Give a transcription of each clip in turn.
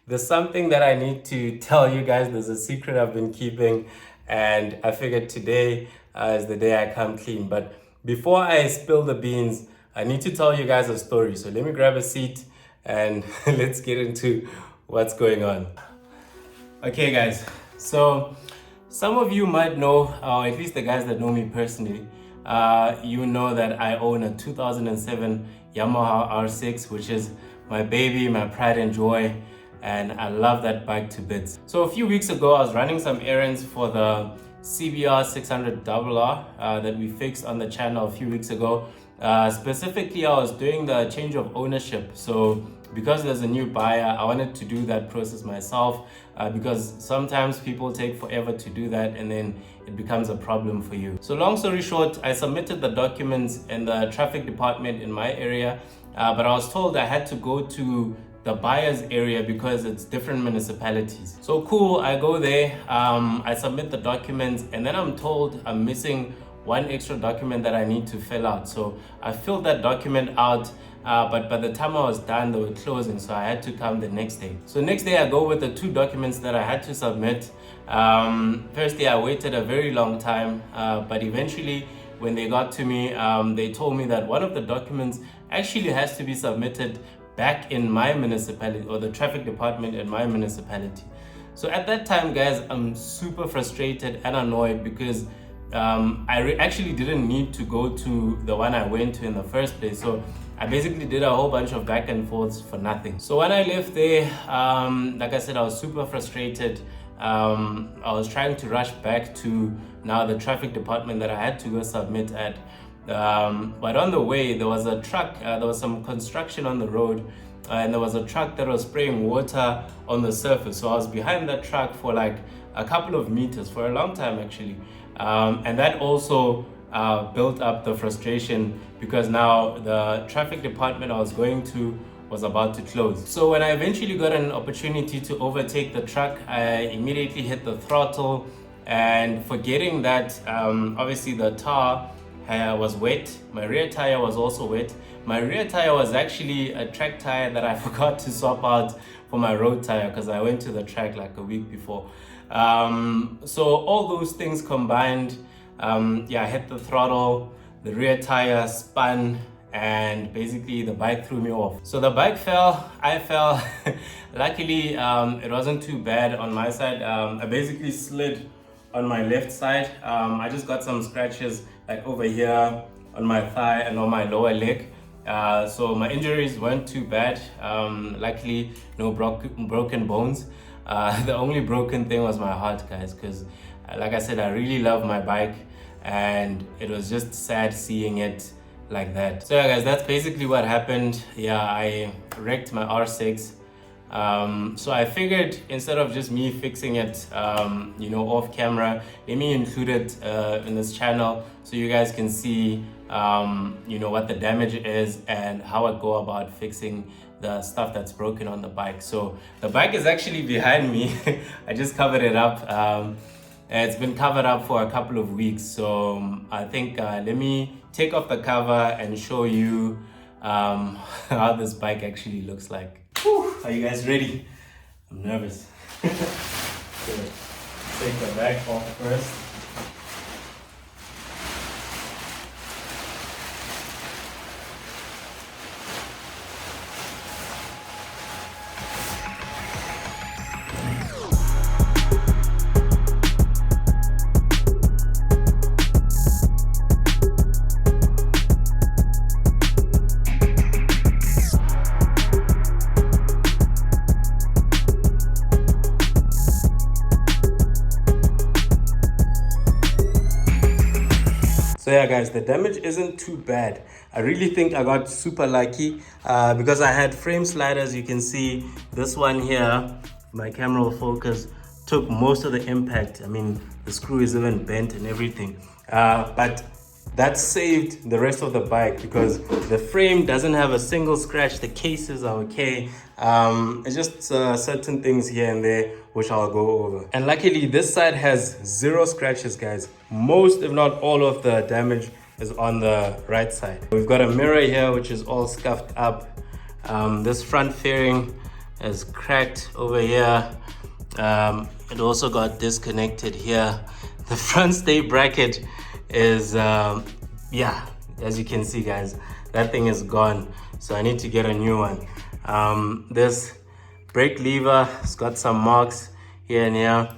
There's something that I need to tell you guys. There's a secret I've been keeping, and I figured today is the day I come clean. But before I spill the beans, I need to tell you guys a story. So let me grab a seat and let's get into what's going on. Okay, guys. So some of you might know, or at least the guys that know me personally, you know that I own a 2007 Yamaha R6, which is my baby, my pride and joy, and I love that bike to bits. So a few weeks ago, I was running some errands for the CBR 600RR that we fixed on the channel a few weeks ago. Specifically, I was doing the change of ownership. So because there's a new buyer, I wanted to do that process myself because sometimes people take forever to do that and then it becomes a problem for you. So long story short, I submitted the documents in the traffic department in my area, but I was told I had to go to the buyer's area because it's different municipalities. So cool, I go there, I submit the documents, and then I'm told I'm missing one extra document that I need to fill out. So I filled that document out, but by the time I was done, they were closing, so I had to come the next day. So next day I go with the two documents that I had to submit. Firstly, I waited a very long time, but eventually when they got to me, they told me that one of the documents actually has to be submitted back in my municipality, or the traffic department in my municipality. So at that time, guys, I'm super frustrated and annoyed because I actually didn't need to go to the one I went to in the first place. So I basically did a whole bunch of back and forths for nothing. So when I left there, like I said, I was super frustrated. I was trying to rush back to now the traffic department that I had to go submit at. But on the way, there was a truck, there was some construction on the road, and there was a truck that was spraying water on the surface. So I was behind that truck for like a couple of meters for a long time actually. And that also built up the frustration because now the traffic department I was going to was about to close. So when I eventually got an opportunity to overtake the truck, I immediately hit the throttle, and forgetting that obviously the tar was wet. My rear tire was also wet. My rear tire was actually a track tire that I forgot to swap out for my road tire because I went to the track like a week before. So all those things combined, I hit the throttle, the rear tire spun, and basically the bike threw me off. So the bike fell, I fell. Luckily, it wasn't too bad on my side. I basically slid on my left side. I just got some scratches like over here on my thigh and on my lower leg. So my injuries weren't too bad. Luckily, no broken bones. The only broken thing was my heart, guys, because like I said, I really love my bike and it was just sad seeing it like that. So yeah, guys, that's basically what happened. Yeah, I wrecked my R6. So I figured instead of just me fixing it, off camera, let me include it in this channel so you guys can see, what the damage is and how I go about fixing the stuff that's broken on the bike. So the bike is actually behind me. I just covered it up. It's been covered up for a couple of weeks. So I think let me take off the cover and show you how this bike actually looks like. Whew, are you guys ready? I'm nervous. Okay, take the back off first. So yeah, guys, the damage isn't too bad. I really think I got super lucky because I had frame sliders. You can see this one here, my camera will focus, took most of the impact. I mean, the screw is even bent and everything. But that saved the rest of the bike because the frame doesn't have a single scratch. The cases are okay. It's just certain things here and there which I'll go over. And luckily this side has 0 scratches, guys. Most, if not all, of the damage is on the right side. We've got a mirror here which is all scuffed up. This front fairing is cracked over here. It also got disconnected here. The front stay bracket is yeah, as you can see guys, that thing is gone, so I need to get a new one. This brake lever has got some marks here and here.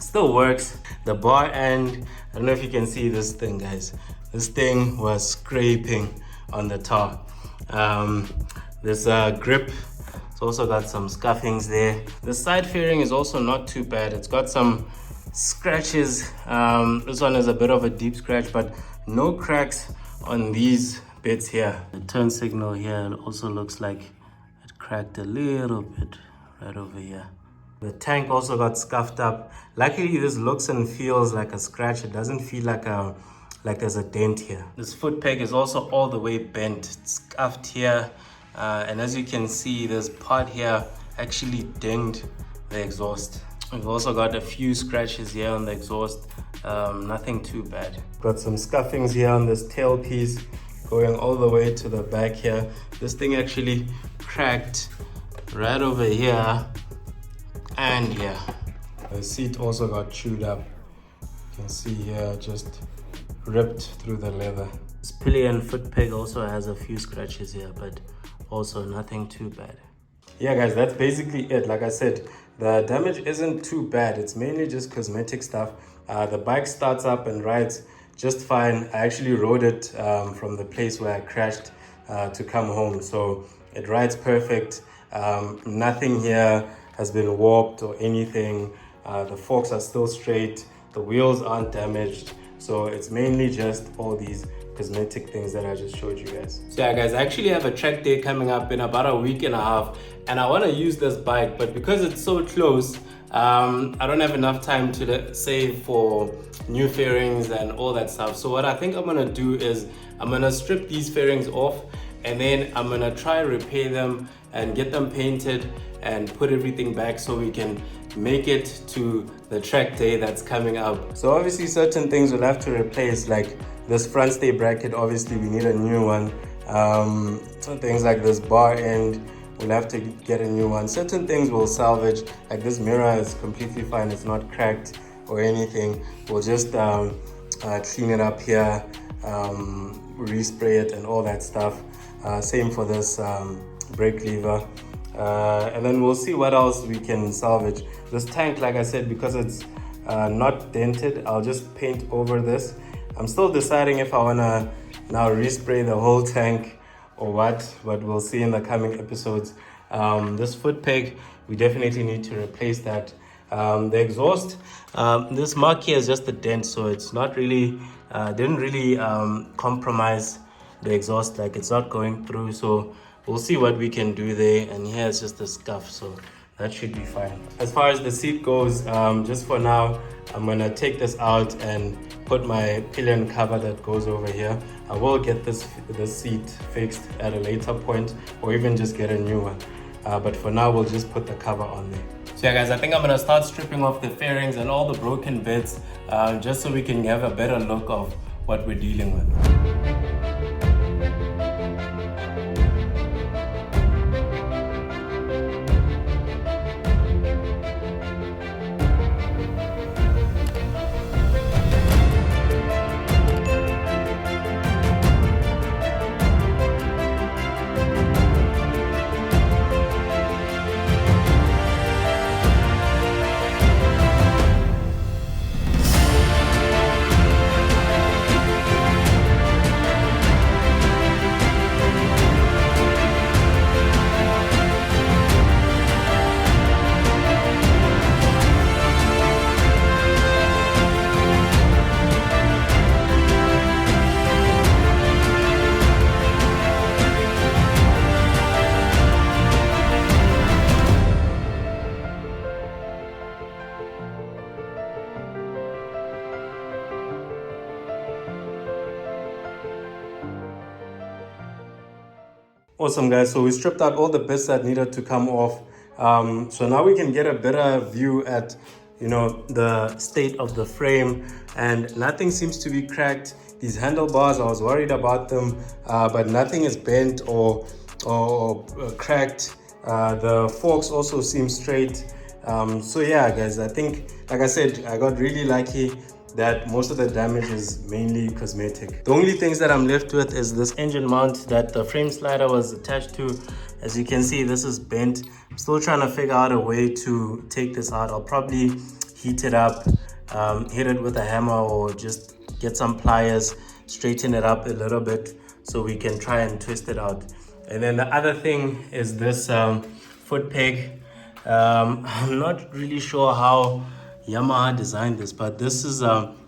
Still works. The bar end, I don't know if you can see this thing guys, this thing was scraping on the tar. This grip, it's also got some scuffings there. The side fairing is also not too bad. It's got some scratches. This one is a bit of a deep scratch, but no cracks on these bits here. The turn signal here also looks like it cracked a little bit right over here. The tank also got scuffed up. Luckily, this looks and feels like a scratch. It doesn't feel like there's a dent here. This foot peg is also all the way bent. It's scuffed here. And as you can see, this part here actually dinged the exhaust. We've also got a few scratches here on the exhaust. Nothing too bad. Got some scuffings here on this tailpiece going all the way to the back here. This thing actually cracked right over here. And yeah, the seat also got chewed up. You can see here, just ripped through the leather. This pillion foot peg also has a few scratches here, but also nothing too bad. Yeah guys, that's basically it. Like I said, the damage isn't too bad. It's mainly just cosmetic stuff. The bike starts up and rides just fine. I actually rode it from the place where I crashed to come home. So it rides perfect. Nothing here has been warped or anything. The forks are still straight. The wheels aren't damaged. So it's mainly just all these cosmetic things that I just showed you guys. So yeah guys, I actually have a track day coming up in about a week and a half, and I want to use this bike, but because it's so close, I don't have enough time to save for new fairings and all that stuff. So what I think I'm gonna do is I'm gonna strip these fairings off, and then I'm gonna try repair them and get them painted and put everything back so we can make it to the track day that's coming up. So obviously certain things we'll have to replace, like this front stay bracket, obviously we need a new one. Some things like this bar end, we'll have to get a new one. Certain things we'll salvage, like this mirror is completely fine, it's not cracked or anything. We'll just clean it up here, respray it and all that stuff. Same for this brake lever. And then we'll see what else we can salvage. This tank, like I said, because it's not dented, I'll just paint over this. I'm still deciding if I wanna now respray the whole tank or what, but we'll see in the coming episodes. This foot peg, we definitely need to replace that. The exhaust, this mark here is just a dent, so it's not really, didn't really compromise the exhaust, like it's not going through. So we'll see what we can do there. And here it's just a scuff, so that should be fine. As far as the seat goes, just for now, I'm gonna take this out and put my pillion cover that goes over here. I will get this seat fixed at a later point, or even just get a new one. But for now, we'll just put the cover on there. So yeah guys, I think I'm gonna start stripping off the fairings and all the broken bits, just so we can have a better look of what we're dealing with. Awesome guys, so we stripped out all the bits that needed to come off. So now we can get a better view at, you know, the state of the frame, and nothing seems to be cracked. These handlebars, I was worried about them, but nothing is bent or cracked. The forks also seem straight. So yeah, guys, I think, like I said, I got really lucky that most of the damage is mainly cosmetic. The only things that I'm left with is this engine mount that the frame slider was attached to. As you can see, this is bent. I'm still trying to figure out a way to take this out. I'll probably heat it up, hit it with a hammer, or just get some pliers, straighten it up a little bit so we can try and twist it out. And then the other thing is this foot peg. I'm not really sure how Yamaha designed this, but this is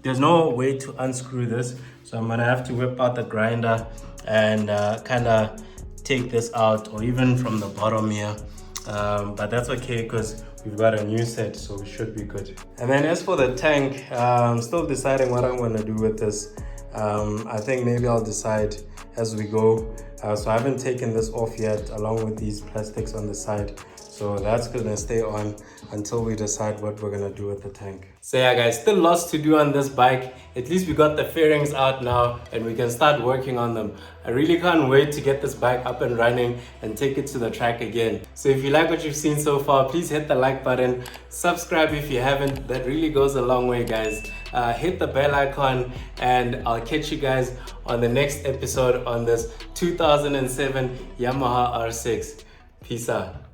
there's no way to unscrew this, so I'm gonna have to whip out the grinder and kind of take this out, or even from the bottom here. But that's okay because we've got a new set, so we should be good. And then as for the tank, I'm still deciding what I'm gonna do with this. I think maybe I'll decide as we go. So I haven't taken this off yet, along with these plastics on the side. So that's gonna stay on until we decide what we're gonna do with the tank. So yeah, guys, still lots to do on this bike. At least we got the fairings out now and we can start working on them. I really can't wait to get this bike up and running and take it to the track again. So if you like what you've seen so far, please hit the like button, subscribe if you haven't. That really goes a long way, guys. Hit the bell icon, and I'll catch you guys on the next episode on this 2007 Yamaha R6. Peace out.